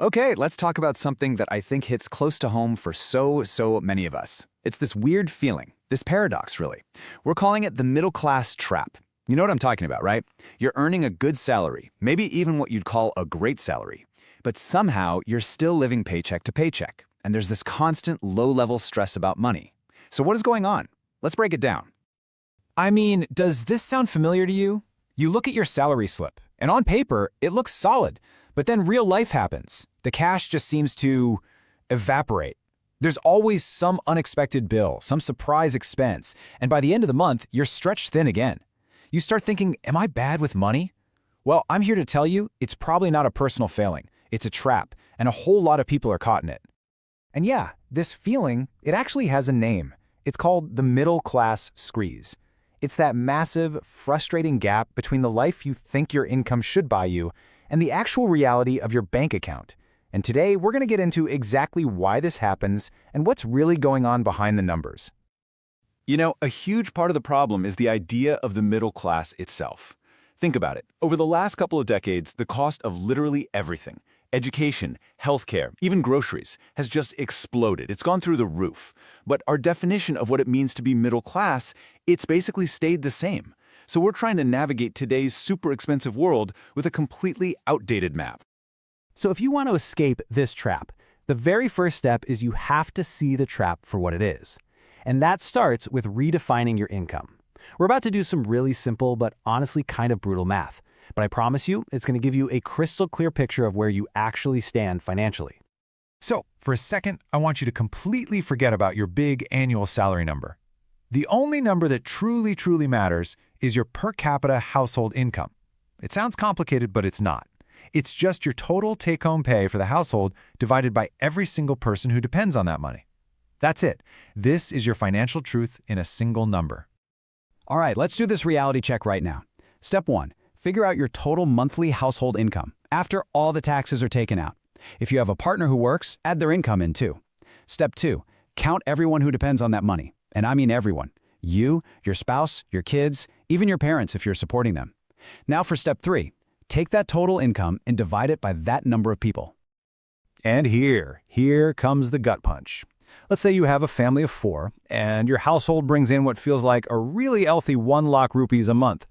Okay, let's talk about something that I think hits close to home for so many of us. It's this weird feeling, this paradox, really. We're calling it the middle class trap. You know what I'm talking about, right? You're earning a good salary, maybe even what you'd call a great salary. But somehow, you're still living paycheck to paycheck, and there's this constant low-level stress about money. So what is going on? Let's break it down. I mean, does this sound familiar to you? You look at your salary slip, and on paper, it looks solid, but then real life happens. The cash just seems to evaporate. There's always some unexpected bill, some surprise expense, and by the end of the month, you're stretched thin again. You start thinking, am I bad with money? Well, I'm here to tell you, it's probably not a personal failing. It's a trap, and a whole lot of people are caught in it. And yeah, this feeling, it actually has a name. It's called the middle class squeeze. It's that massive, frustrating gap between the life you think your income should buy you and the actual reality of your bank account. And today, we're going to get into exactly why this happens and what's really going on behind the numbers. You know, a huge part of the problem is the idea of the middle class itself. Think about it. Over the last couple of decades, the cost of literally everything, education, healthcare, even groceries, has just exploded. It's gone through the roof. But our definition of what it means to be middle class, it's basically stayed the same. So we're trying to navigate today's super expensive world with a completely outdated map. So if you want to escape this trap, the very first step is you have to see the trap for what it is. And that starts with redefining your income. We're about to do some really simple but honestly kind of brutal math. But I promise you, it's going to give you a crystal clear picture of where you actually stand financially. So, for a second, I want you to completely forget about your big annual salary number. The only number that truly matters is your per capita household income. It sounds complicated, but it's not. It's just your total take-home pay for the household divided by every single person who depends on that money. That's it. This is your financial truth in a single number. All right, let's do this reality check right now. Step 1. Figure out your total monthly household income after all the taxes are taken out. If you have a partner who works, add their income in too. Step 2. Count everyone who depends on that money. And I mean everyone. You, your spouse, your kids, even your parents if you're supporting them. Now for step 3. Take that total income and divide it by that number of people. And here comes the gut punch. Let's say you have a family of 4, and your household brings in what feels like a really healthy 1 lakh rupees a month.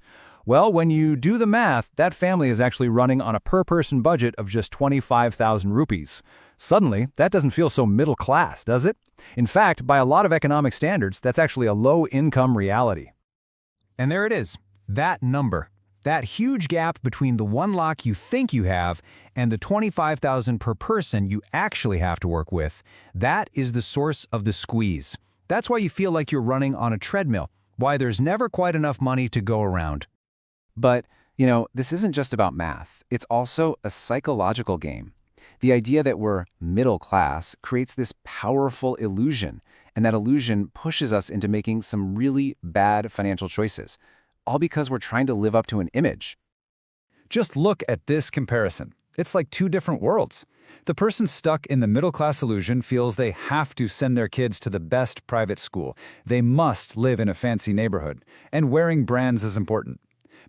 Well, when you do the math, that family is actually running on a per-person budget of just 25,000 rupees. Suddenly, that doesn't feel so middle class, does it? In fact, by a lot of economic standards, that's actually a low-income reality. And there it is, that number. That huge gap between the 1 lakh you think you have and the 25,000 per person you actually have to work with, that is the source of the squeeze. That's why you feel like you're running on a treadmill, why there's never quite enough money to go around. But, this isn't just about math. It's also a psychological game. The idea that we're middle class creates this powerful illusion, and that illusion pushes us into making some really bad financial choices, all because we're trying to live up to an image. Just look at this comparison. It's like two different worlds. The person stuck in the middle-class illusion feels they have to send their kids to the best private school. They must live in a fancy neighborhood, and wearing brands is important.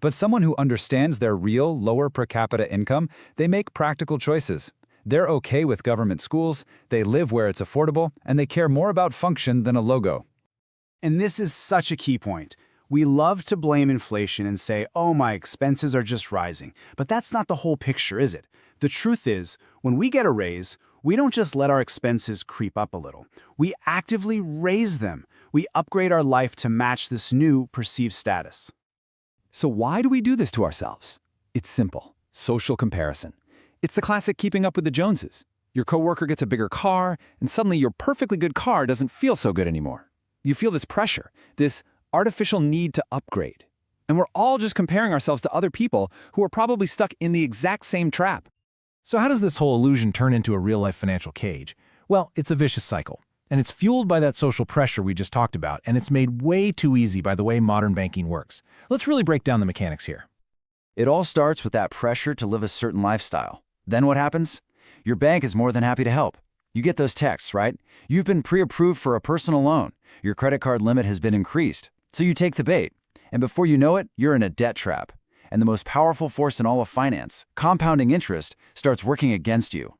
But someone who understands their real, lower per capita income, they make practical choices. They're okay with government schools, they live where it's affordable, and they care more about function than a logo. And this is such a key point. We love to blame inflation and say, oh, my expenses are just rising. But that's not the whole picture, is it? The truth is, when we get a raise, we don't just let our expenses creep up a little. We actively raise them. We upgrade our life to match this new perceived status. So why do we do this to ourselves? It's simple. Social comparison. It's the classic keeping up with the Joneses. Your coworker gets a bigger car, and suddenly your perfectly good car doesn't feel so good anymore. You feel this pressure, this artificial need to upgrade. And we're all just comparing ourselves to other people who are probably stuck in the exact same trap. So how does this whole illusion turn into a real-life financial cage? Well, it's a vicious cycle. And it's fueled by that social pressure we just talked about, and it's made way too easy by the way modern banking works. Let's really break down the mechanics here. It all starts with that pressure to live a certain lifestyle. Then what happens? Your bank is more than happy to help. You get those texts, right? You've been pre-approved for a personal loan. Your credit card limit has been increased. So you take the bait. And before you know it, you're in a debt trap. And the most powerful force in all of finance, compounding interest, starts working against you.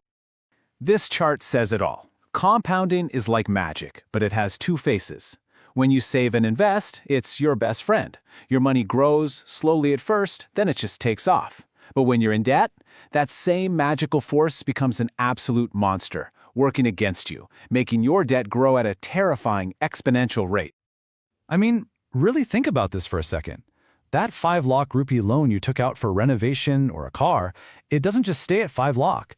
This chart says it all. Compounding is like magic, but it has two faces. When you save and invest, it's your best friend. Your money grows, slowly at first, then it just takes off. But when you're in debt, that same magical force becomes an absolute monster, working against you, making your debt grow at a terrifying exponential rate. I mean, really think about this for a second. That 5 lakh rupee loan you took out for renovation or a car, it doesn't just stay at 5 lakh.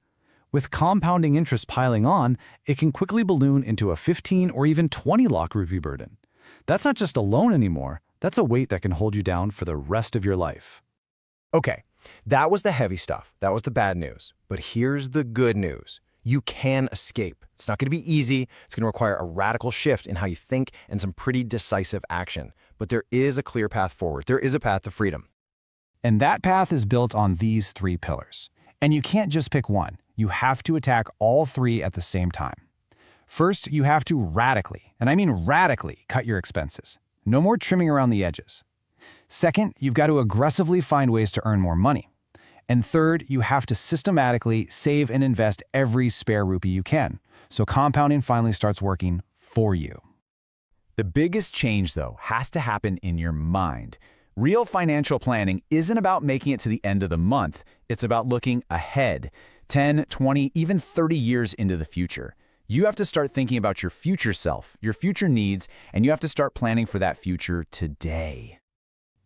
With compounding interest piling on, it can quickly balloon into a 15 or even 20 lakh rupee burden. That's not just a loan anymore, that's a weight that can hold you down for the rest of your life. Okay, that was the heavy stuff. That was the bad news. But here's the good news. You can escape. It's not going to be easy. It's going to require a radical shift in how you think and some pretty decisive action. But there is a clear path forward. There is a path to freedom. And that path is built on these 3 pillars. And you can't just pick one. You have to attack all 3 at the same time. First, you have to radically, and I mean radically, cut your expenses. No more trimming around the edges. Second, you've got to aggressively find ways to earn more money. And third, you have to systematically save and invest every spare rupee you can, so compounding finally starts working for you. The biggest change, though, has to happen in your mind. Real financial planning isn't about making it to the end of the month. It's about looking ahead, 10, 20, even 30 years into the future. You have to start thinking about your future self, your future needs, and you have to start planning for that future today.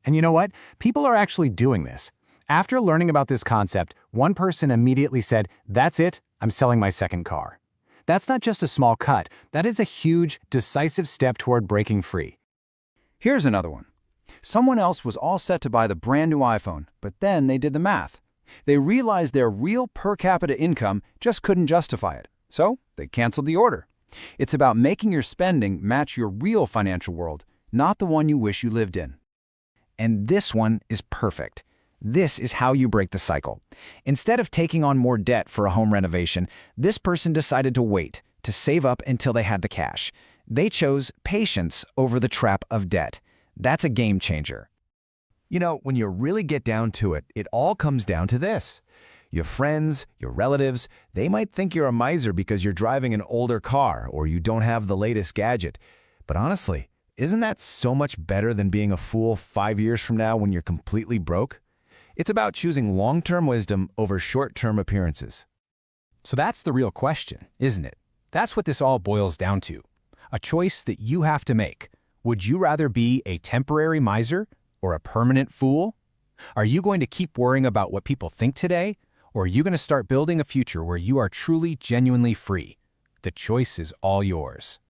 And you know what? People are actually doing this. After learning about this concept, one person immediately said, "That's it, I'm selling my second car." That's not just a small cut, that is a huge, decisive step toward breaking free. Here's another one. Someone else was all set to buy the brand new iPhone, but then they did the math. They realized their real per capita income just couldn't justify it. So they canceled the order. It's about making your spending match your real financial world, not the one you wish you lived in. And this one is perfect. This is how you break the cycle. Instead of taking on more debt for a home renovation, this person decided to wait, to save up until they had the cash. They chose patience over the trap of debt. That's a game changer. You know, when you really get down to it, it all comes down to this. Your friends, your relatives, they might think you're a miser because you're driving an older car or you don't have the latest gadget. But honestly, isn't that so much better than being a fool 5 years from now when you're completely broke? It's about choosing long-term wisdom over short-term appearances. So that's the real question, isn't it? That's what this all boils down to. A choice that you have to make. Would you rather be a temporary miser or a permanent fool? Are you going to keep worrying about what people think today? Or are you going to start building a future where you are truly, genuinely free? The choice is all yours.